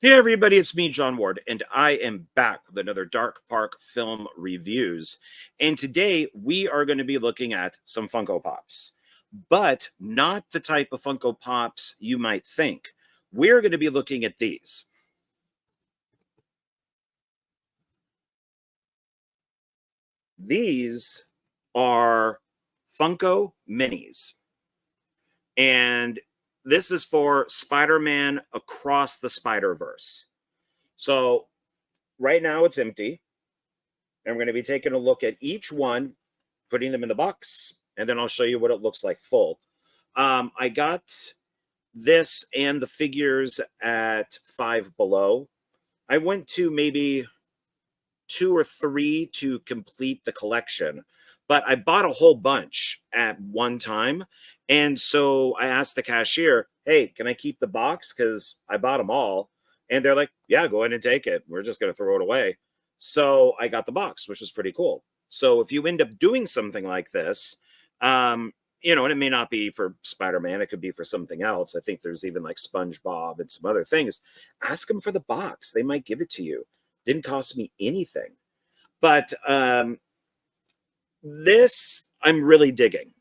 Hey everybody, it's me, John Ward, and I am back with another Dark Park Film Reviews. And today we are going to be looking at some Funko Pops, but not the type of Funko Pops you might think. We're going to be looking at these. These are Funko Minis. And this is for Spider-Man Across the Spider-Verse. So right now it's empty. And we're going to be taking a look at each one, putting them in the box, and then I'll show you what it looks like full. I got this and the figures at Five Below. I went to maybe 2 or 3 to complete the collection, but I bought a whole bunch at one time. And so I asked the cashier, hey, can I keep the box? Because I bought them all. And they're like, yeah, go ahead and take it. We're just going to throw it away. So I got the box, which was pretty cool. So if you end up doing something like this, you know, and it may not be for Spider-Man, it could be for something else. I think there's even like SpongeBob and some other things. Ask them for the box. They might give it to you. Didn't cost me anything. But this I'm really digging.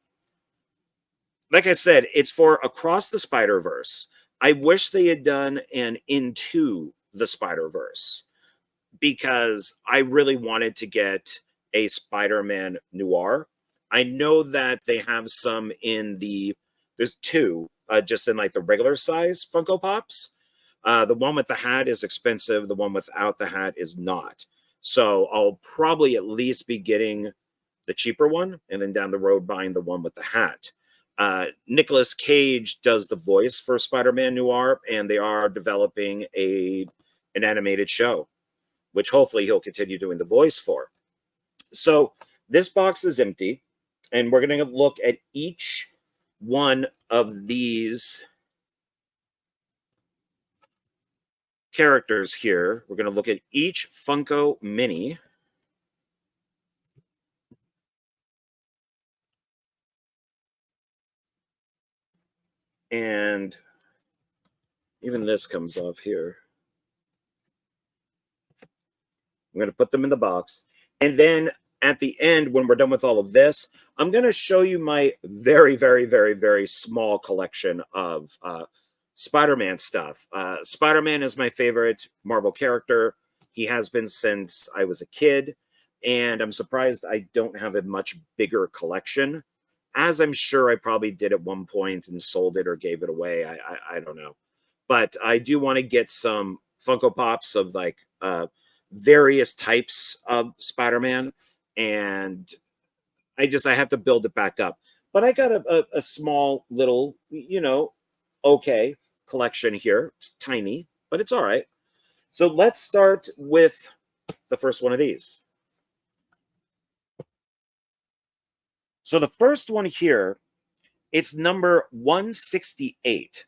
Like I said, it's for Across the Spider-Verse. I wish they had done an Into the Spider-Verse, because I really wanted to get a Spider-Man noir. I know that they have some in there's 2, just in like the regular size Funko Pops. The one with the hat is expensive. The one without the hat is not. So I'll probably at least be getting the cheaper one, and then down the road buying the one with the hat. Nicolas Cage does the voice for Spider-Man Noir, and they are developing an animated show, which hopefully he'll continue doing the voice for. So this box is empty, and we're going to look at each one of these characters here. We're going to look at each Funko Mini. And even this comes off here. I'm going to put them in the box. And then at the end, when we're done with all of this, I'm going to show you my very, very, very, very small collection of Spider-Man stuff. Spider-Man is my favorite Marvel character. He has been since I was a kid. And I'm surprised I don't have a much bigger collection, as I'm sure I probably did at one point and sold it or gave it away. I don't know. But I do want to get some Funko Pops of like various types of Spider-Man, and I have to build it back up. But I got a small little, you know, okay collection here. It's tiny, but it's all right. So let's start with the first one of these. So the first one here, it's number 168.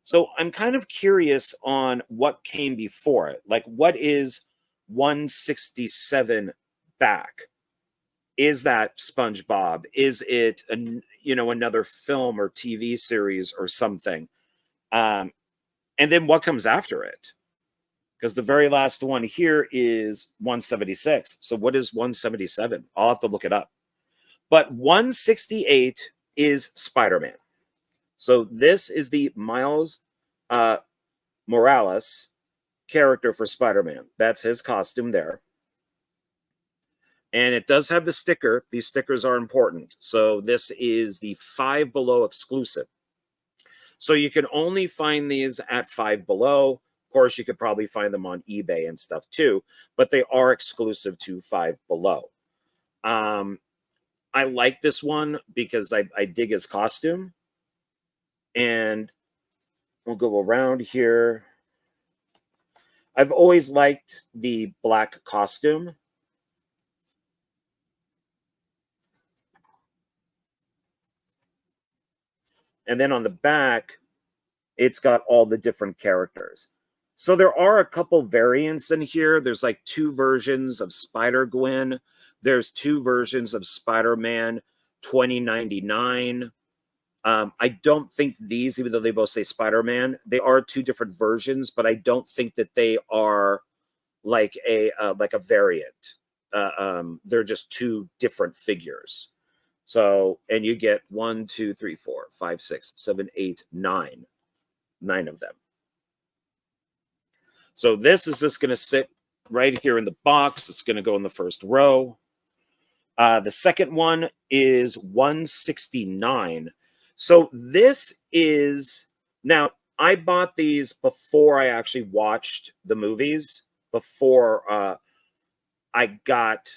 So I'm kind of curious on what came before it. Like, what is 167 back? Is that SpongeBob? Is it another film or TV series or something? And then what comes after it? Because the very last one here is 176. So what is 177? I'll have to look it up. But 168 is Spider-Man. So this is the Miles Morales character for Spider-Man. That's his costume there. And it does have the sticker. These stickers are important. So this is the Five Below exclusive. So you can only find these at Five Below. Of course, you could probably find them on eBay and stuff too, but they are exclusive to Five Below. I like this one because I dig his costume. And we'll go around here. I've always liked the black costume. And then on the back, it's got all the different characters. So there are a couple variants in here. There's like 2 versions of Spider-Gwen. There's 2 versions of Spider-Man 2099. I don't think these, even though they both say Spider-Man, they are two different versions, but I don't think that they are like a variant. They're just two different figures. So, and you get 1, 2, 3, 4, 5, 6, 7, 8, 9. 9 of them. So this is just going to sit right here in the box. It's going to go in the first row. The second one is 169. So this is, now I bought these before I actually watched the movies, before I got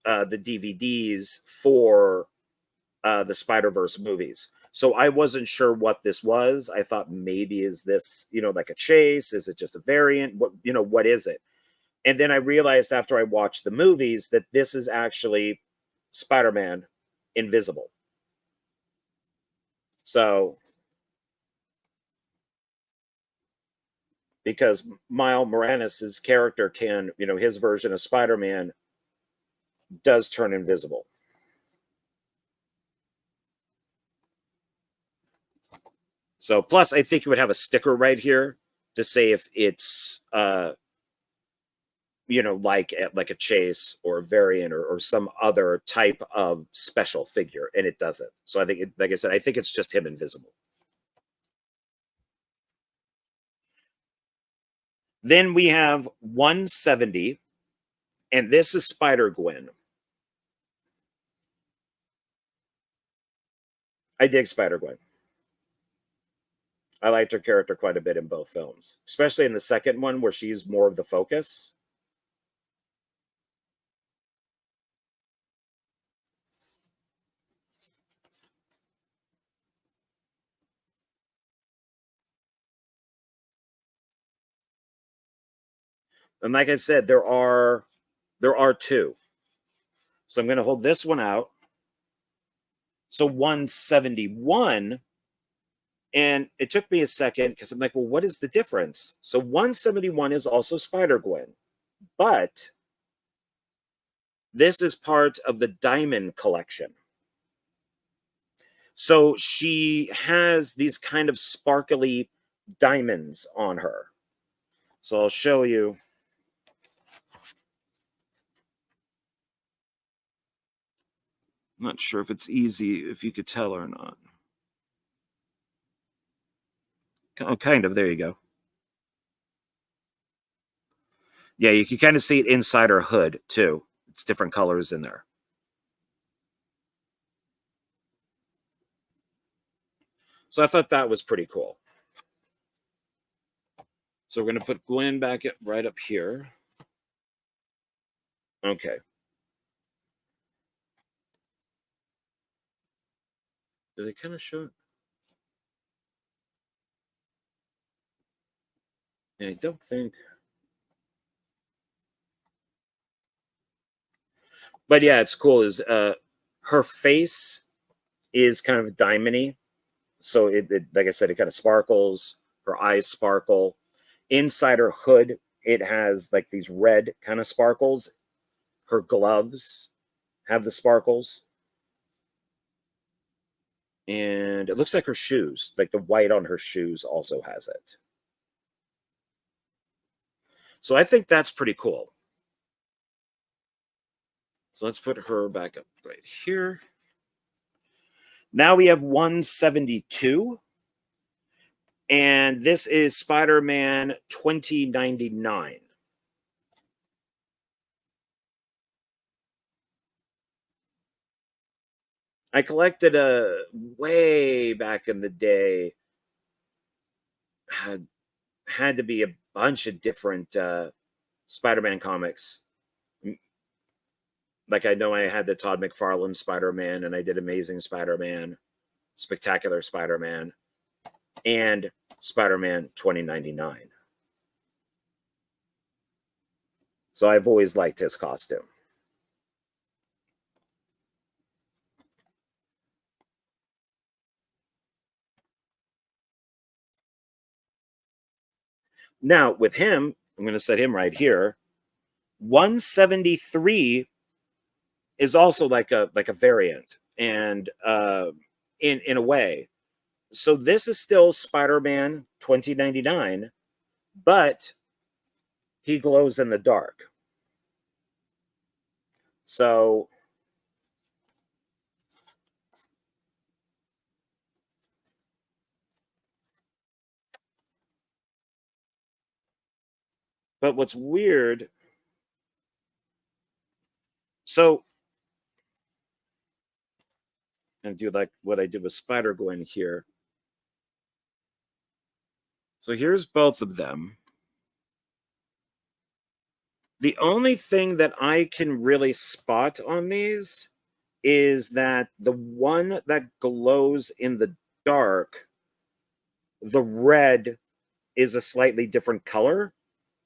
the DVDs for the Spider-Verse movies. So I wasn't sure what this was. I thought maybe is this, like a chase? Is it just a variant? What is it? And then I realized after I watched the movies that this is actually Spider-Man invisible. So, because Miles Morales' character can, his version of Spider-Man does turn invisible. So, plus, I think you would have a sticker right here to say if it's, like a chase or a variant or some other type of special figure, and it doesn't. So I think, like I said, I think it's just him invisible. Then we have 170, and this is Spider-Gwen. I dig Spider-Gwen. I liked her character quite a bit in both films, especially in the second one where she's more of the focus. And like I said, there are two. So I'm going to hold this one out. So 171, and it took me a second because I'm like, well, what is the difference? So 171 is also Spider-Gwen, but this is part of the Diamond collection. So she has these kind of sparkly diamonds on her. So I'll show you. I'm not sure if it's easy, if you could tell or not. Oh, kind of. There you go. Yeah, you can kind of see it inside her hood, too. It's different colors in there. So I thought that was pretty cool. So we're going to put Gwen back right up here. Okay. Do they kind of show it? Yeah, I don't think. But yeah, it's cool. Is her face is kind of diamondy, so it like I said, it kind of sparkles. Her eyes sparkle. Inside her hood, it has like these red kind of sparkles. Her gloves have the sparkles, and it looks like her shoes, like the white on her shoes, also has it. So I think that's pretty cool. So let's put her back up right here. Now we have 172. And this is Spider-Man 2099. I collected a way back in the day. Had to be a bunch of different Spider-Man comics. Like I know I had the Todd McFarlane Spider-Man, and I did Amazing Spider-Man, Spectacular Spider-Man, and Spider-Man 2099. So I've always liked his costume. Now with him, I'm going to set him right here. 173 is also like a variant, and in a way, So this is still Spider-Man 2099, but he glows in the dark. So but what's weird, so and do like what I did with Spider-Gwen here. So here's both of them. The only thing that I can really spot on these is that the one that glows in the dark, the red is a slightly different color,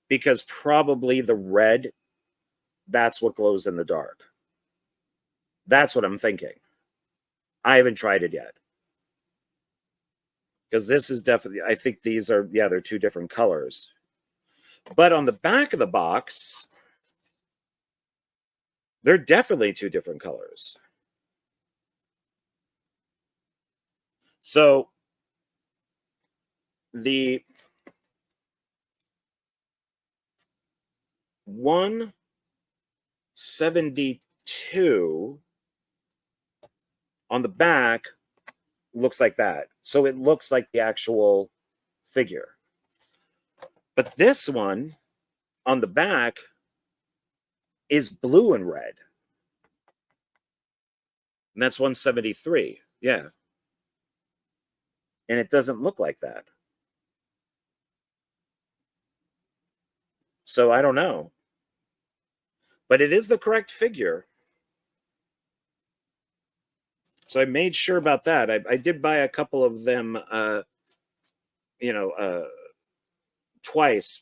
because probably the red, that's what glows in the dark. That's what I'm thinking. I haven't tried it yet. Because this is definitely, I think these are, yeah, they're two different colors. But on the back of the box, they're definitely two different colors. So the 172 on the back looks like that. So it looks like the actual figure. But this one on the back is blue and red. And that's 173. Yeah. And it doesn't look like that. So I don't know. But it is the correct figure. So I made sure about that. I did buy a couple of them, twice,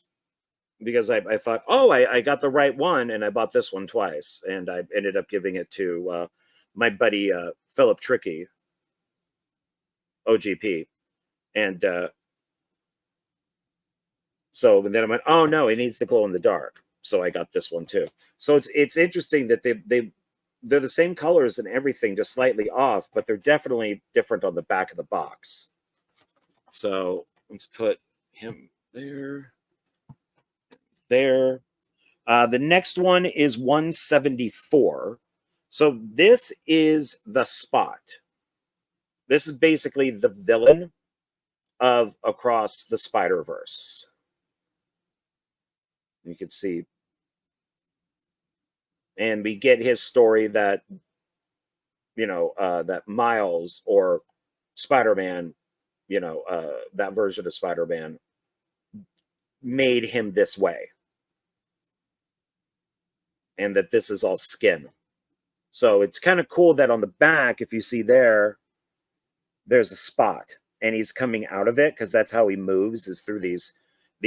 because I thought, oh, I got the right one, and I bought this one twice, and I ended up giving it to my buddy Philip Tricky, OGP, and so then I went, oh no, it needs to glow in the dark, so I got this one too. So it's interesting that they're the same colors and everything, just slightly off, but they're definitely different on the back of the box. So let's put him there. There. The next one is 174. So this is the Spot. This is basically the villain of Across the Spider-Verse. You can see. And we get his story that, that Miles, or Spider-Man, that version of Spider-Man made him this way. And that this is all skin. So it's kind of cool that on the back, if you see there's a spot, and he's coming out of it, because that's how he moves, is through these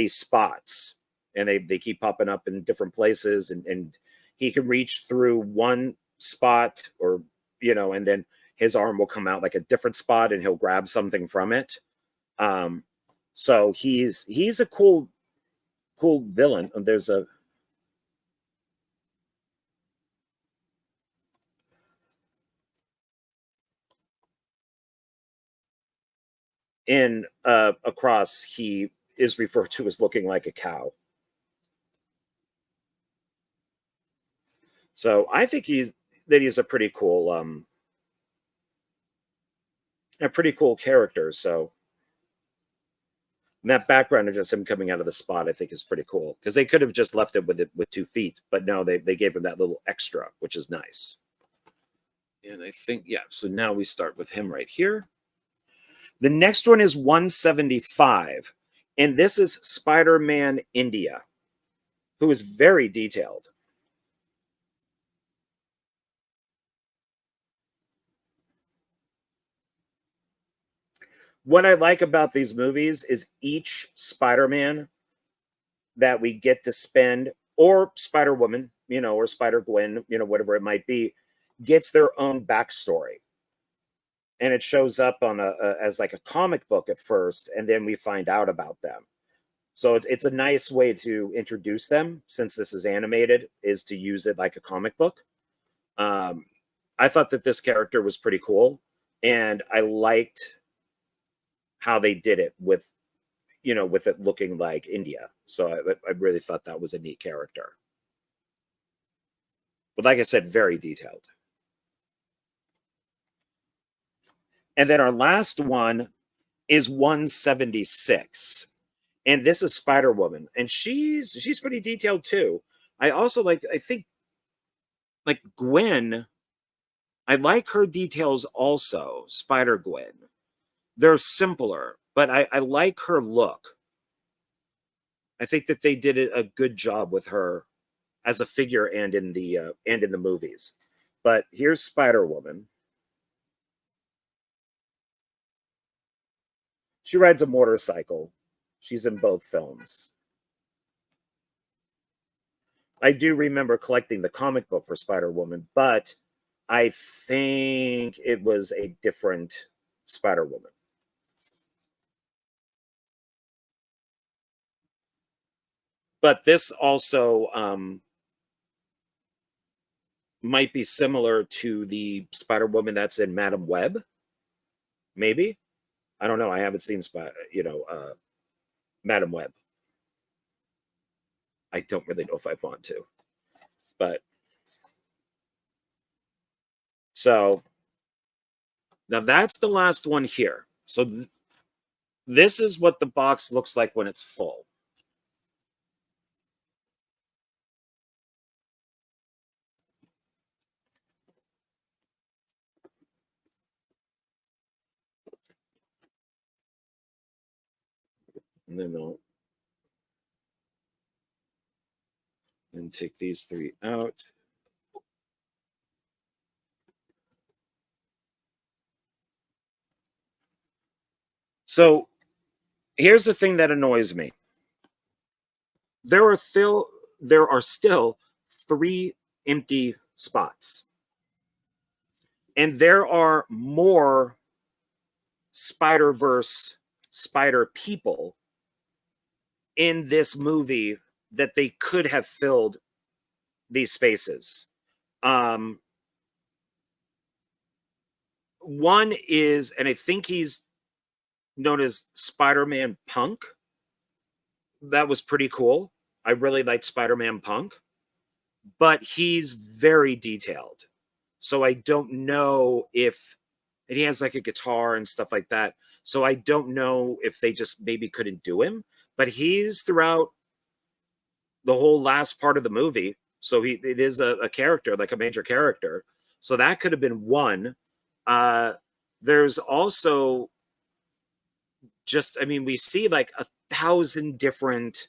spots. And they keep popping up in different places, and he can reach through one spot, or and then his arm will come out like a different spot, and he'll grab something from it. So he's a cool villain. There's a in Across, he is referred to as looking like a cow. So I think he's a pretty cool character. So that background of just him coming out of the spot, I think, is pretty cool, because they could have just left it with 2 feet, but no, they gave him that little extra, which is nice. And I think, yeah, so now we start with him right here. The next one is 175, and this is Spider-Man India, who is very detailed. What I like about these movies is each Spider-Man that we get to spend, or Spider-Woman, or Spider-Gwen, whatever it might be, gets their own backstory. And it shows up on as like a comic book at first, and then we find out about them. So it's a nice way to introduce them, since this is animated, is to use it like a comic book. I thought that this character was pretty cool, and I liked how they did it with, with it looking like India. So I really thought that was a neat character. But like I said, very detailed. And then our last one is 176. And this is Spider-Woman. And she's pretty detailed too. I also I think like Gwen, I like her details also, Spider-Gwen. They're simpler, but I like her look. I think that they did a good job with her as a figure and in the movies. But here's Spider-Woman. She rides a motorcycle. She's in both films. I do remember collecting the comic book for Spider-Woman, but I think it was a different Spider-Woman. But this also might be similar to the Spider-Woman that's in Madam Web. Maybe. I don't know. I haven't seen Madam Web. I don't really know if I want to. But so now that's the last one here. So this is what the box looks like when it's full. And then I'll take these three out. So here's the thing that annoys me. There are still 3 empty spots. And there are more Spider-Verse spider people in this movie that they could have filled these spaces. One is, and I think he's known as Spider-Man Punk. That was pretty cool. I really liked Spider-Man Punk, but he's very detailed. So I don't know if, and he has like a guitar and stuff like that. So I don't know if they just maybe couldn't do him, but he's throughout the whole last part of the movie. So it is a character, like a major character. So that could have been one. There's also just, I mean, we see like 1,000 different,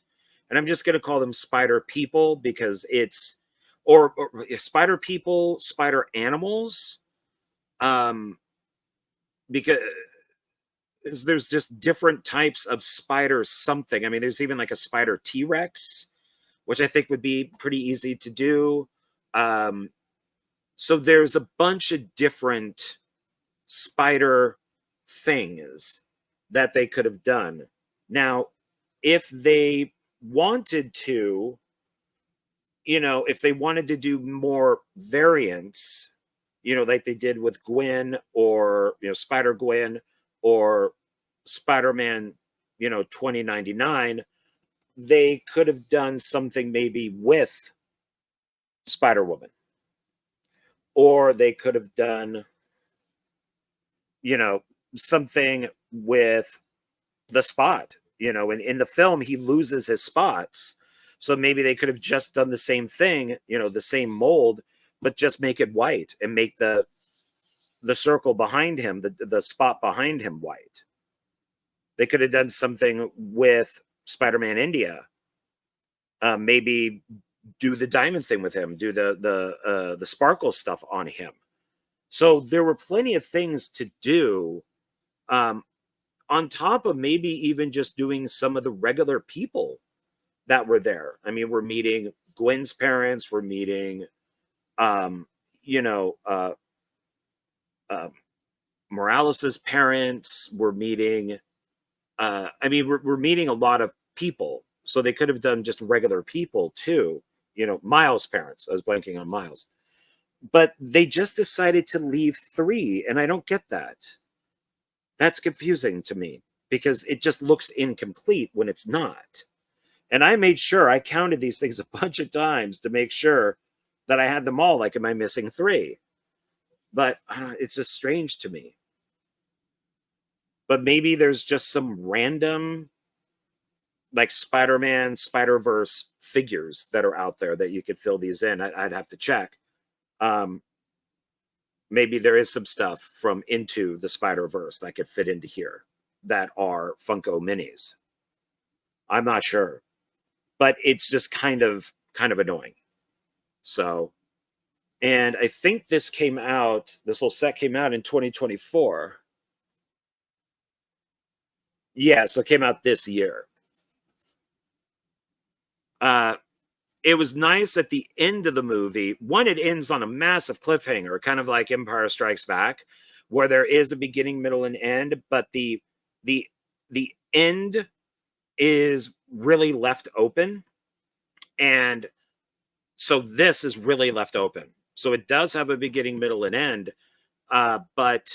and I'm just going to call them spider people because it's, or spider people, spider animals. Because there's just different types of spider something. I mean, there's even like a spider T-Rex, which I think would be pretty easy to do. So there's a bunch of different spider things that they could have done. Now, if they wanted to, if they wanted to do more variants, like they did with Gwen or, Spider-Gwen or Spider-Man, 2099, they could have done something maybe with Spider-Woman. Or they could have done, something with the Spot. In the film, he loses his spots. So maybe they could have just done the same thing, the same mold, but just make it white and make the circle behind him, the spot behind him white. They could have done something with Spider-Man India. Maybe do the diamond thing with him, do the sparkle stuff on him. So there were plenty of things to do, on top of maybe even just doing some of the regular people that were there. I mean, we're meeting Gwen's parents, we're meeting, Morales's parents, we're meeting, we're meeting a lot of people. So they could have done just regular people too. Miles' parents. I was blanking on Miles. But they just decided to leave 3, and I don't get that. That's confusing to me. because it just looks incomplete when it's not. And I made sure I counted these things a bunch of times to make sure that I had them all. Like, am I missing 3? But it's just strange to me. But maybe there's just some random, like, Spider-Man, Spider-Verse figures that are out there that you could fill these in. I'd have to check. Maybe there is some stuff from Into the Spider-Verse that could fit into here that are Funko minis. I'm not sure, but it's just kind of annoying. So, and I think this whole set came out in 2024. Yeah, so it came out this year. It was nice at the end of the movie. One, it ends on a massive cliffhanger, kind of like Empire Strikes Back, where there is a beginning, middle, and end, but the end is really left open. And so this is really left open. So it does have a beginning, middle, and end, but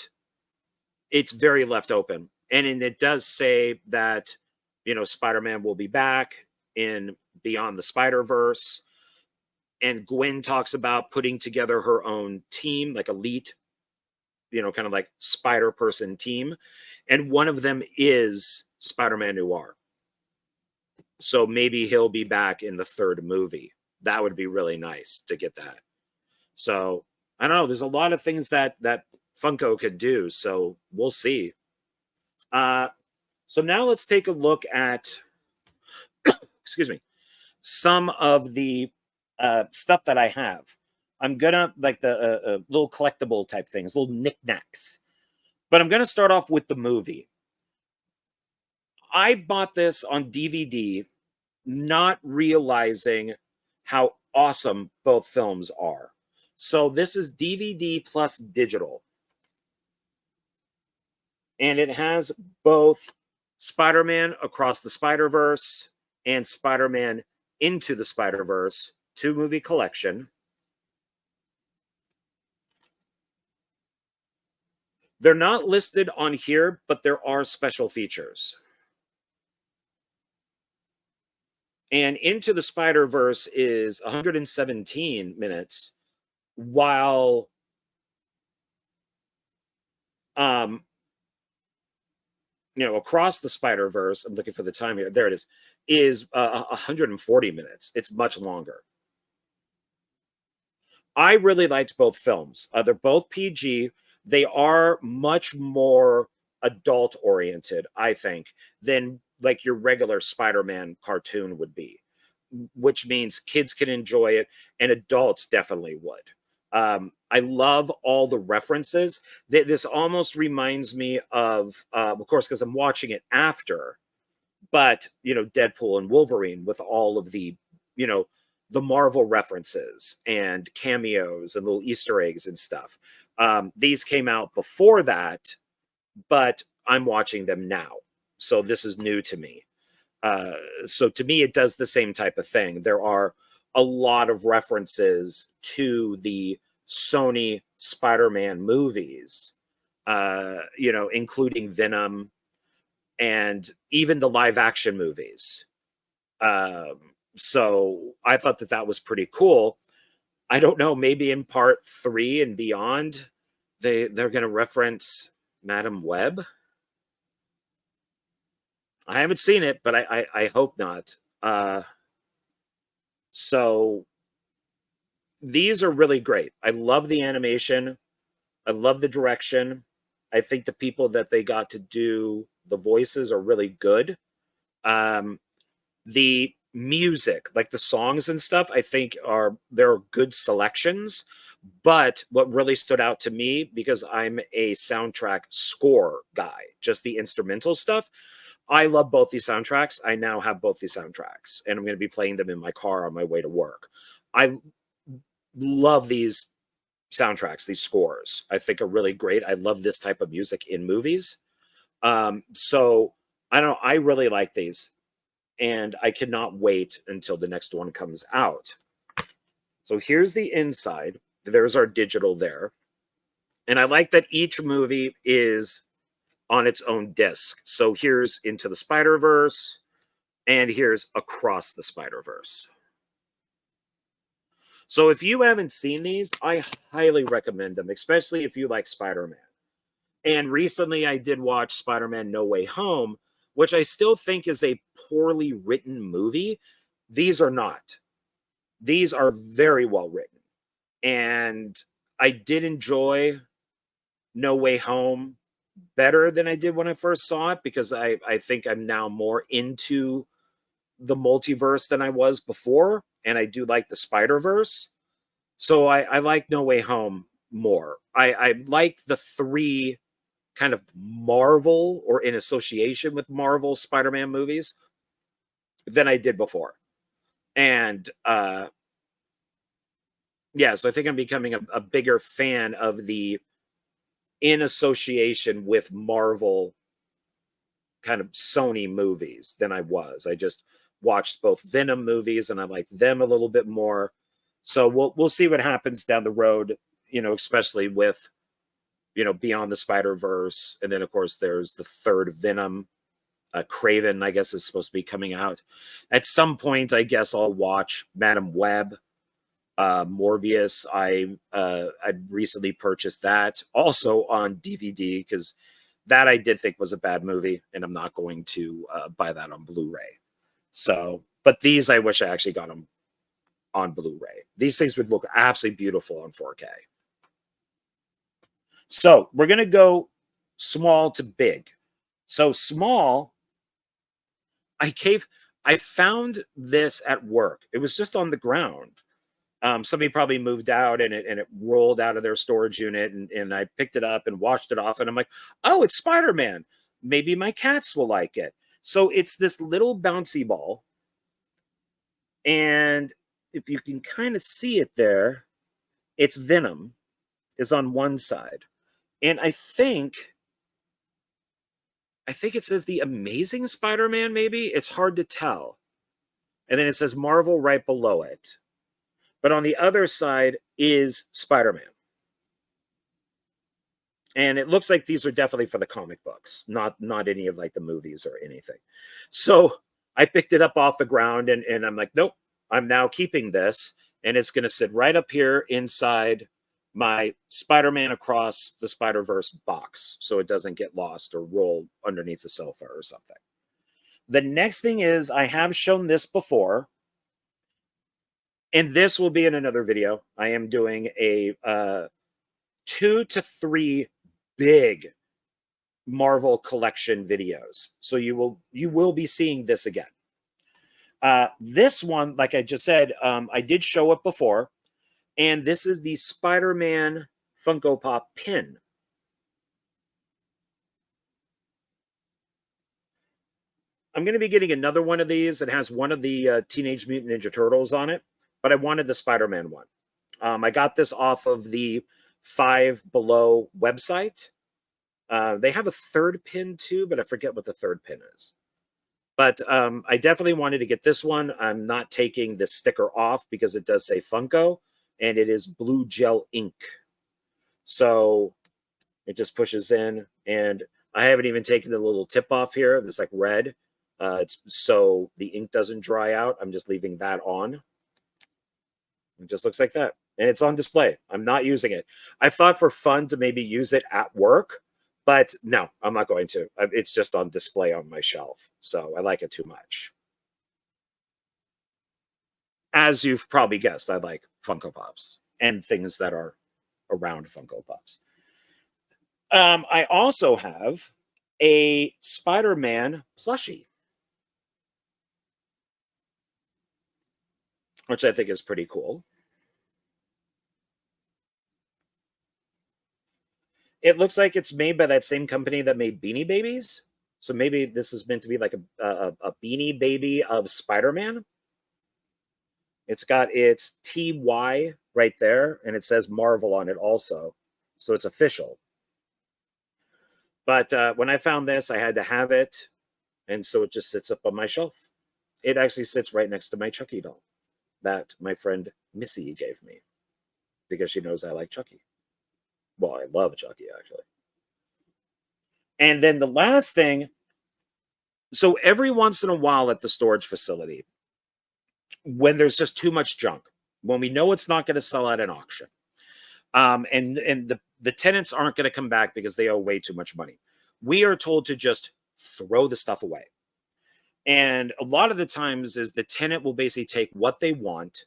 it's very left open. And it does say that, Spider-Man will be back in Beyond the Spider-Verse. And Gwen talks about putting together her own team, like elite, kind of like Spider-Person team. And one of them is Spider-Man Noir. So maybe he'll be back in the 3rd movie. That would be really nice to get that. So I don't know. There's a lot of things that Funko could do. So we'll see. So now let's take a look at, excuse me, some of the stuff that I have. I'm gonna, like, the little collectible type things, little knickknacks. But I'm gonna start off with the movie. I bought this on DVD, not realizing how awesome both films are. So this is DVD plus digital. And it has both Spider-Man Across the Spider-Verse and Spider-Man Into the Spider-Verse 2-movie collection. They're not listed on here, but there are special features. And Into the Spider-Verse is 117 minutes, while Across the Spider-Verse, I'm looking for the time here, there it is 140 minutes. It's much longer. I really liked both films. They're both PG. They are much more adult oriented, I think, than like your regular Spider-Man cartoon would be, which means kids can enjoy it and adults definitely would. I love all the references. This almost reminds me of course, because I'm watching it after, but Deadpool and Wolverine with all of the the Marvel references and cameos and little Easter eggs and stuff. These came out before that, but I'm watching them now, so this is new to me. So to me, it does the same type of thing. There are a lot of references to the Sony Spider-Man movies, including Venom and even the live action movies. So I thought that was pretty cool. I don't know, maybe in part 3 and beyond, they're going to reference Madam Web. I haven't seen it, but I hope not. So these are really great. I love the animation. I love the direction. I think the people that they got to do the voices are really good. The music, like the songs and stuff, I think they're good selections. But what really stood out to me, because I'm a soundtrack score guy, just the instrumental stuff, I love both these soundtracks. I now have both these soundtracks, and I'm going to be playing them in my car on my way to work. I love these soundtracks, these scores. I think are really great. I love this type of music in movies. So I don't know. I really like these, and I cannot wait until the next one comes out. So here's the inside. There's our digital there. And I like that each movie is on its own disc. So here's Into the Spider-Verse, and here's Across the Spider-Verse. So if you haven't seen these, I highly recommend them, especially if you like Spider-Man. And recently I did watch Spider-Man No Way Home, which I still think is a poorly written movie. These are not. These are very well written. And I did enjoy No Way Home better than I did when I first saw it, because I think I'm now more into the multiverse than I was before. And I do like the Spider-Verse. So I like No Way Home more. I like the three kind of Marvel, or in association with Marvel, Spider-Man movies than I did before. And yeah, so I think I'm becoming a bigger fan of the in association with Marvel kind of Sony movies than I was. I just watched both Venom movies and I liked them a little bit more. So we'll see what happens down the road, you know, especially with, you know, Beyond the Spider-Verse. And then, of course, there's the third Venom. Craven, I guess, is supposed to be coming out. At some point, I guess I'll watch Madam Web. Morbius, I recently purchased that also on DVD, because that I did think was a bad movie, and I'm not going to buy that on Blu-ray. So, but these I wish I actually got them on Blu-ray. These things would look absolutely beautiful on 4K. So we're going to go small to big. So small, I found this at work. It was just on the ground. Somebody probably moved out and it rolled out of their storage unit, and I picked it up and washed it off, and I'm like, oh, it's Spider-Man. Maybe my cats will like it. So it's this little bouncy ball. And if you can kind of see it there, it's Venom is on one side. And I think it says The Amazing Spider-Man, maybe. It's hard to tell. And then it says Marvel right below it. But on the other side is Spider-Man. And it looks like these are definitely for the comic books, not any of like the movies or anything. So I picked it up off the ground, and I'm like, nope, I'm now keeping this. And it's going to sit right up here inside my Spider-Man Across the Spider-Verse box, so it doesn't get lost or roll underneath the sofa or something. The next thing is, I have shown this before, and this will be in another video. I am doing a 2 to 3 big Marvel collection videos. So you will be seeing this again. This one, like I just said, I did show it before, and this is the Spider-Man Funko Pop pin. I'm going to be getting another one of these that has one of the Teenage Mutant Ninja Turtles on it, but I wanted the Spider-Man one. I got this off of the Five Below website. They have a third pin too, but I forget what the third pin is. But I definitely wanted to get this one. I'm not taking the sticker off because it does say Funko, and it is blue gel ink. So it just pushes in, and I haven't even taken the little tip off here. It's like red. It's so the ink doesn't dry out. I'm just leaving that on. It just looks like that. And it's on display. I'm not using it. I thought for fun to maybe use it at work, but no, I'm not going to. It's just on display on my shelf. So I like it too much. As you've probably guessed, I like Funko Pops and things that are around Funko Pops. I also have a Spider-Man plushie, which I think is pretty cool. It looks like it's made by that same company that made Beanie Babies. So maybe this is meant to be like a Beanie Baby of Spider-Man. It's got its TY right there, and it says Marvel on it also. So it's official. But when I found this, I had to have it. And so it just sits up on my shelf. It actually sits right next to my Chucky doll that my friend Missy gave me because she knows I like Chucky. Well, I love Chucky, actually. And then the last thing, so every once in a while at the storage facility, when there's just too much junk, when we know it's not going to sell at an auction, and the tenants aren't going to come back because they owe way too much money, we are told to just throw the stuff away. And a lot of the times is the tenant will basically take what they want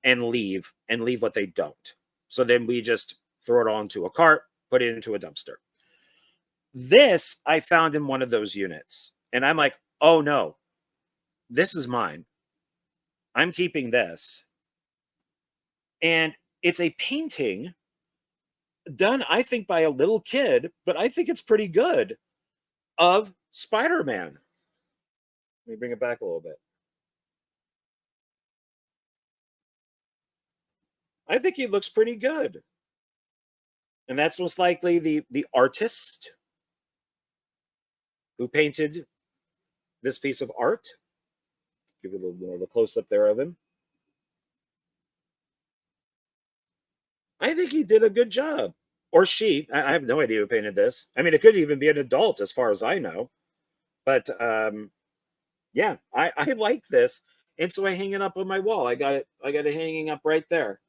and leave what they don't. So then we just throw it all into a cart, put it into a dumpster. This I found in one of those units, and I'm like, oh no, this is mine. I'm keeping this. And it's a painting done, I think, by a little kid, but I think it's pretty good, of Spider-Man. Let me bring it back a little bit. I think he looks pretty good. And that's most likely the artist who painted this piece of art. Give you a little more of a close-up there of him. I think he did a good job. Or she. I have no idea who painted this. I mean, it could even be an adult as far as I know. But yeah, I like this. And so I hang it up on my wall. I got it hanging up right there.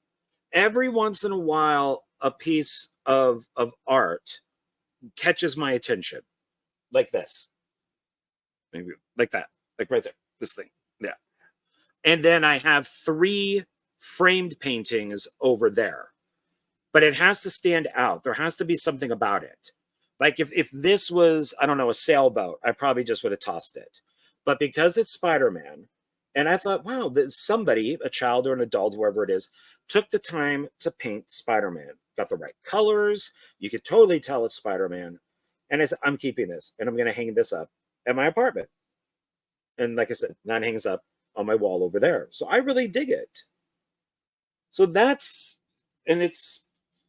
Every once in a while, a piece of art catches my attention. Like this. Maybe like that. Like right there. This thing. Yeah. And then I have 3 framed paintings over there. But it has to stand out. There has to be something about it. Like if this was, I don't know, a sailboat, I probably just would have tossed it. But because it's Spider-Man, and I thought, wow, somebody, a child or an adult, whoever it is, took the time to paint Spider-Man. Got the right colors. You could totally tell it's Spider-Man. And I said, I'm keeping this, and I'm going to hang this up at my apartment. And like I said, that hangs up on my wall over there. So I really dig it. So that's, and it's,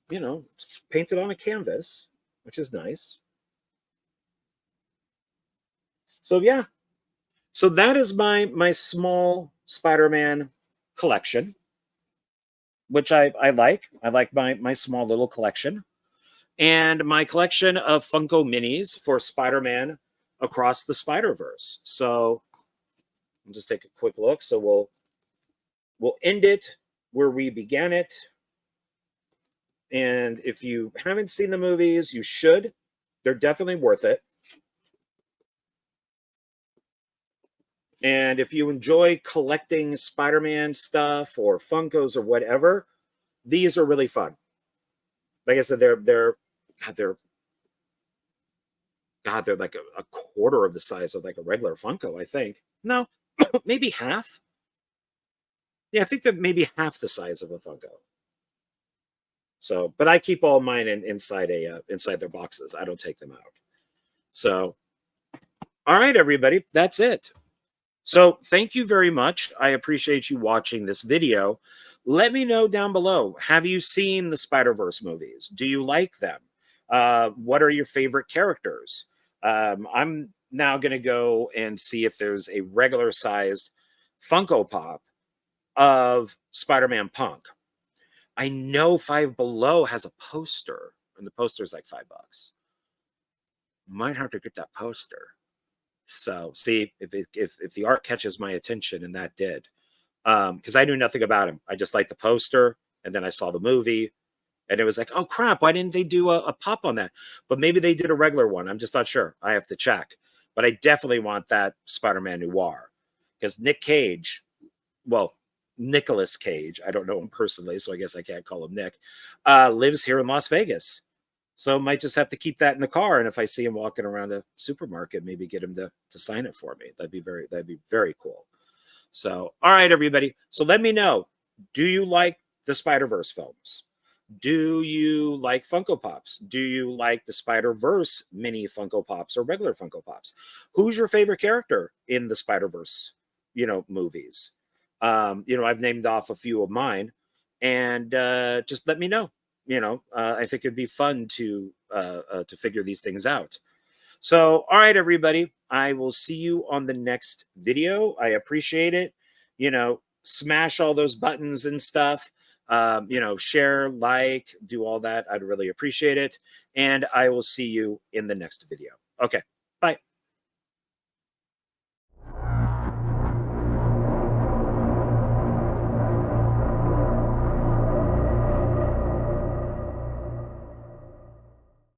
you know, it's painted on a canvas, which is nice. So yeah. So that is my small Spider-Man collection, which I like. I like my small little collection. And my collection of Funko minis for Spider-Man Across the Spider-Verse. So I'll just take a quick look. So we'll end it where we began it. And if you haven't seen the movies, you should. They're definitely worth it. And if you enjoy collecting Spider-Man stuff or Funkos or whatever, these are really fun. Like I said, they're like a quarter of the size of like a regular Funko, I think. No, maybe half. Yeah, I think they're maybe half the size of a Funko. So, but I keep all mine inside their boxes. I don't take them out. So, all right, everybody, that's it. So thank you very much. I appreciate you watching this video. Let me know down below. Have you seen the Spider-Verse movies? Do you like them? What are your favorite characters? I'm now going to go and see if there's a regular sized Funko Pop of Spider-Man Punk. I know Five Below has a poster, and the poster is like $5. Might have to get that poster. So see if the art catches my attention, and that did, because I knew nothing about him. I just liked the poster, and then I saw the movie, and it was like, oh crap, why didn't they do a pop on that? But maybe they did a regular one. I'm just not sure. I have to check. But I definitely want that Spider-Man Noir, because Nick Cage, well, Nicolas Cage, I don't know him personally, so I guess I can't call him Nick, lives here in Las Vegas. So might just have to keep that in the car. And if I see him walking around a supermarket, maybe get him to sign it for me. That'd be very cool. So, all right, everybody. So let me know. Do you like the Spider-Verse films? Do you like Funko Pops? Do you like the Spider-Verse mini Funko Pops or regular Funko Pops? Who's your favorite character in the Spider-Verse, movies? I've named off a few of mine, and just let me know. I think it'd be fun to figure these things out. So, all right, everybody, I will see you on the next video. I appreciate it. Smash all those buttons and stuff. You know, share, like, do all that. I'd really appreciate it. And I will see you in the next video. Okay.